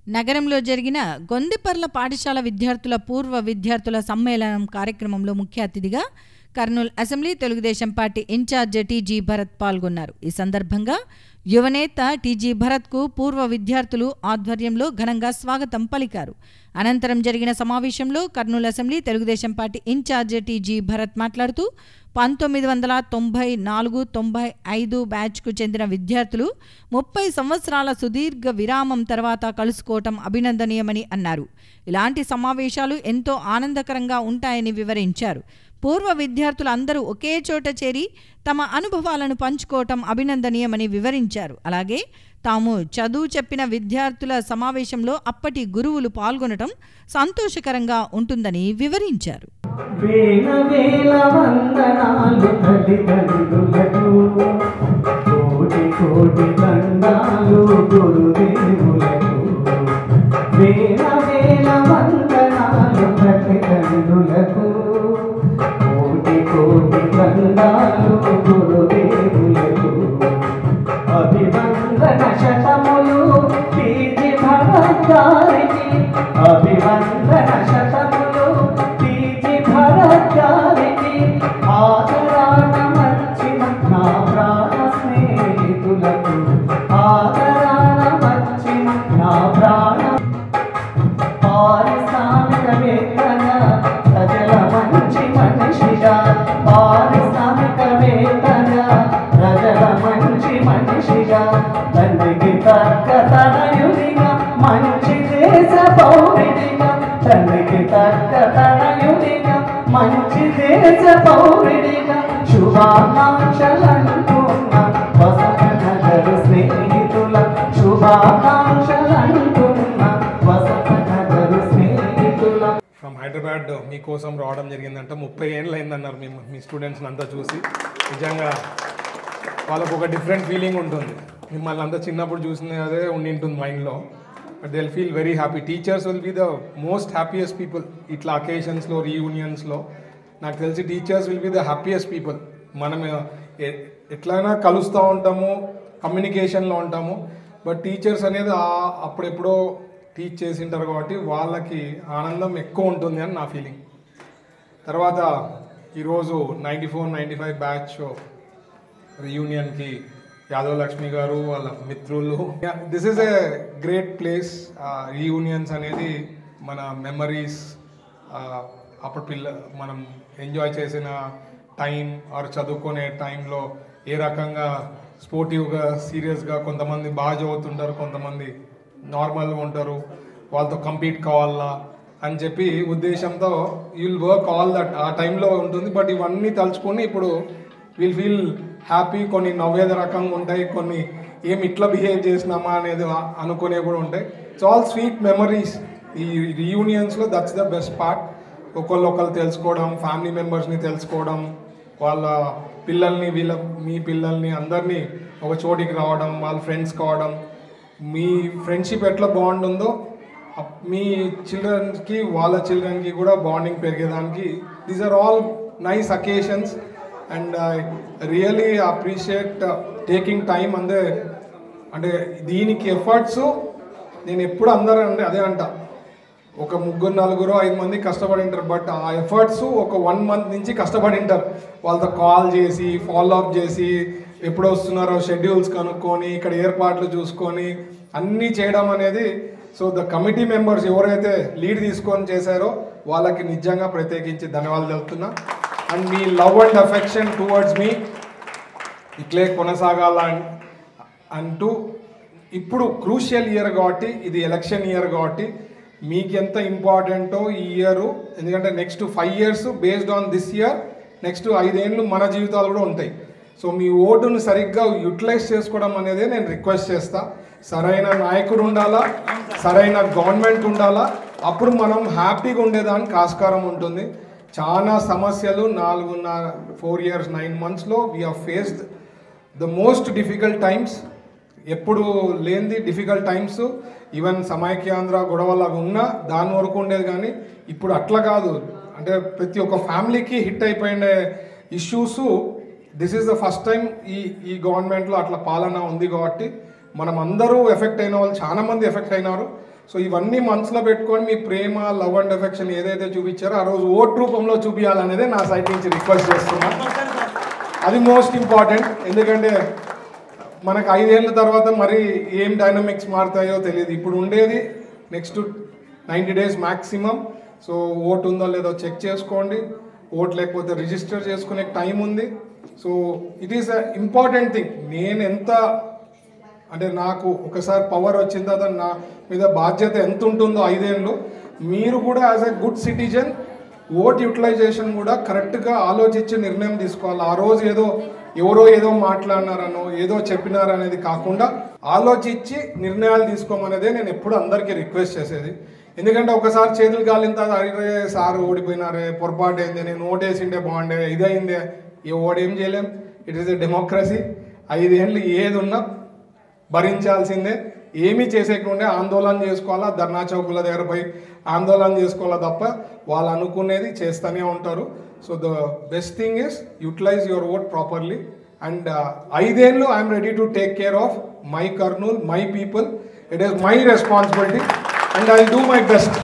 నగరంలో జరిగిన గొందిపర్ల పాఠశాల విద్యార్థుల పూర్వ విద్యార్థుల సమ్మేళనం కార్యక్రమంలో ముఖ్య అతిథిగా Kurnool assembly Telugu Desam party incharge TG Bharat పాల్గొన్నారు. ఈ సందర్భంగా యువనేత టీజీ భరత్కు పూర్వ విద్యార్థులు ఆధ్వర్యంలో ఘనంగా స్వాగతం పలికారు. అనంతరం జరిగిన సమావేశంలో Kurnool assembly Telugu Desam party incharge TG Bharat మాట్లాడుతూ 1994-95 బ్యాచ్కు చెందిన విద్యార్థులు 30 సంవత్సరాల సుదీర్ఘ విరామం తర్వాత కలుసుకోవటం అభినందనీయమని అన్నారు. ఇలాంటి సమావేశాలు ఎంతో ఆనందకరంగా ఉంటాయని వివరించారు. పూర్వ విద్యార్థులు అందరూ ఒకే చోట చేరి తమ అనుభవాలను పంచుకోవటం అభినందనీయమని వివరించారు. అలాగే తాము చదువు చెప్పిన విద్యార్థుల సమావేశంలో అప్పటి గురువులు పాల్గొనటం సంతోషకరంగా ఉంటుందని వివరించారు. అభివందన శతములు టీజీ భరత్ గారికి, అభివందన శతములు టీజీ భరత్ గారికి, ఆదరాన వచ్చిన నా ప్రాణ స్నేహితులకు, ఆదరాన వచ్చిన నా ప్రాణ పారిశ్రామికవేత్తగా ప్రజల మంచి మనిషిగా, పారిశ్రామికవేత్తగా ప్రజల మంచి మనిషిగా, తండ్రికి తగ్గ తనయునిగా, మంచి దేశ పౌరుడిగా, తండ్రికి తగ్గ తనయునిగా, మంచి దేశ పౌరుడిగా శుభాకాంక్షలంటున్న వసతనగర్ స్నేహితుల, శుభాకాంక్షలంటున్న వసతనగర్ స్నేహితుల. ఫ్రమ్ హైదరాబాద్ మీకోసం రావడం జరిగిందంట. 30 ఏళ్ళు అయిందన్నారు మీ స్టూడెంట్స్ని అంతా చూసి. నిజంగా వాళ్ళకు ఒక డిఫరెంట్ ఫీలింగ్ ఉంటుంది. మిమ్మల్ని అంతా చిన్నప్పుడు చూసిన అదే ఉండింటుంది మైండ్లో. But they will feel very happy. Teachers will be the most happiest people. ఇట్లా అకేషన్స్లో, రీయూనియన్స్లో నాకు తెలిసి teachers will be the happiest people. మనం ఎట్లయినా కలుస్తూ ఉంటాము, కమ్యూనికేషన్లో ఉంటాము. బట్ టీచర్స్ అనేది అప్పుడెప్పుడో టీచ్ చేసింటారు కాబట్టి వాళ్ళకి ఆనందం ఎక్కువ ఉంటుంది అని నా ఫీలింగ్. తర్వాత ఈరోజు 94-95 బ్యాచ్ రీయూనియన్కి యాదవ్ లక్ష్మి గారు వాళ్ళ మిత్రులు. This is a great place. Reunions అనేది మన మెమరీస్, అప్పుడు మనం ఎంజాయ్ చేసిన టైం ఆర్ చదువుకునే టైంలో ఏ రకంగా స్పోర్టివ్గా, సీరియస్గా, కొంతమంది బాగా చదువుతుంటారు, కొంతమంది నార్మల్గా ఉంటారు, వాళ్ళతో కంపీట్ కావాలా అని చెప్పి ఉద్దేశంతో you will work all that ఆ టైంలో ఉంటుంది. బట్ ఇవన్నీ తలుచుకొని ఇప్పుడు విల్ ఫీల్ హ్యాపీ. కొన్ని నవ్వేద రకంగా ఉంటాయి, కొన్ని ఏం ఇట్లా బిహేవ్ చేసినామా అనేది అనుకునే కూడా ఉంటాయి. It's all sweet memories. ఈ రీయూనియన్స్లో దట్స్ ద బెస్ట్ పార్ట్. ఒకళ్ళు తెలుసుకోవడం, ఫ్యామిలీ మెంబర్స్ని తెలుసుకోవడం, వాళ్ళ పిల్లల్ని, మీ పిల్లల్ని అందరినీ ఒక చోటికి రావడం, వాళ్ళ ఫ్రెండ్స్ కావడం, మీ ఫ్రెండ్షిప్ ఎట్లా బాండ్ ఉందో మీ చిల్డ్రన్కి వాళ్ళ చిల్డ్రన్కి కూడా బాండింగ్ పెరిగేదానికి these are all nice occasions. And I really appreciate taking time. అంటే దీనికి ఎఫర్ట్స్ నేను ఎప్పుడు అందరూ అదే అంట, ఒక 3-4-5 మంది కష్టపడి ఉంటారు. బట్ ఆ ఎఫర్ట్స్ ఒక 1 month నుంచి కష్టపడి ఉంటారు. వాళ్ళతో కాల్ చేసి, ఫాలో అప్ చేసి, ఎప్పుడు వస్తున్నారో షెడ్యూల్స్ కనుక్కొని, ఇక్కడ ఏర్పాట్లు చూసుకొని అన్నీ చేయడం అనేది. సో ద కమిటీ మెంబర్స్ ఎవరైతే లీడ్ తీసుకొని చేశారో వాళ్ళకి నిజంగా ప్రత్యేకించి ధన్యవాదాలు తెలుపుతున్నా. అండ్ మీ లవ్ అండ్ అఫెక్షన్ టువర్డ్స్ మీ ఇట్లే కొనసాగాల అంటూ, ఇప్పుడు క్రూషియల్ ఇయర్ కాబట్టి, ఇది ఎలక్షన్ ఇయర్ కాబట్టి మీకు ఎంత ఇంపార్టెంటో ఈ ఇయర్. ఎందుకంటే next 5 years based on this year, next 5 ఏళ్ళు మన జీవితాలు కూడా ఉంటాయి. సో మీ ఓటును సరిగ్గా యూటిలైజ్ చేసుకోవడం అనేది నేను రిక్వెస్ట్ చేస్తా. సరైన నాయకుడు ఉండాలా, సరైన గవర్నమెంట్ ఉండాలా, అప్పుడు మనం హ్యాపీగా ఉండేదానికి ఆస్కారం ఉంటుంది. చాలా సమస్యలు 4 years 9 monthsలో we have faced the most difficult times. ఎప్పుడు లేనిది డిఫికల్ట్ టైమ్స్. ఈవెన్ సమైక్యాంధ్ర గొడవలాగా ఉన్నా దాని వరకు ఉండేది, కానీ ఇప్పుడు అట్లా కాదు. అంటే ప్రతి ఒక్క ఫ్యామిలీకి హిట్ అయిపోయిన issues this is the first time ఈ గవర్నమెంట్లో అట్లా పాలన ఉంది కాబట్టి మనం అందరూ ఎఫెక్ట్ అయిన వాళ్ళు చాలా మంది ఎఫెక్ట్ అయినారు. సో ఇవన్నీ మనసులో పెట్టుకొని మీ ప్రేమ, లవ్ అండ్ ఎఫెక్షన్ ఏదైతే చూపించారో ఆ రోజు ఓట్ రూపంలో చూపించాలనేదే నా సైడ్ నుంచి రిక్వెస్ట్ చేస్తున్నాను. అది మోస్ట్ ఇంపార్టెంట్. ఎందుకంటే మనకు 5 ఏళ్ళ తర్వాత మరి ఏం డైనమిక్స్ మారుతాయో తెలియదు. ఇప్పుడు ఉండేది next 90 days maximum. So vote ఉందో లేదో చెక్ చేసుకోండి. ఓట్ లేకపోతే రిజిస్టర్ చేసుకునే టైం ఉంది. So it is a important thing. నేను ఎంత అంటే నాకు ఒకసారి పవర్ వచ్చిన తర్వాత నా మీద బాధ్యత ఎంత ఉంటుందో 5 ఏళ్ళు, మీరు కూడా as a good citizen vote utilization కూడా కరెక్ట్గా ఆలోచించి నిర్ణయం తీసుకోవాలి. ఆ రోజు ఎవరో ఏదో మాట్లాడినారనో ఏదో చెప్పినారనేది కాకుండా ఆలోచించి నిర్ణయాలు తీసుకోమనేదే నేను ఎప్పుడు అందరికీ రిక్వెస్ట్ చేసేది. ఎందుకంటే ఒకసారి చేతులు కాలిన తర్వాత అరే సార్ ఓడిపోయినారే, పొరపాటు అయింది, నేను ఓటేసిండే బాగుండే, ఇదైందే, ఓడేం చేయలేం. It is a democracy. 5 ఏళ్ళు ఏది ఉన్నా భరించాల్సిందే. ఏమీ చేసేకుండా ఆందోళన చేసుకోవాలా, ధర్నా చౌకుల దగ్గర పోయి ఆందోళన చేసుకోవాలా తప్ప వాళ్ళు అనుకునేది చేస్తూనే ఉంటారు. So the best thing is utilise your vote properly. And 5 ఏళ్ళు I'm ready to take care of my Kurnool, my people. It is my responsibility and I will do my best.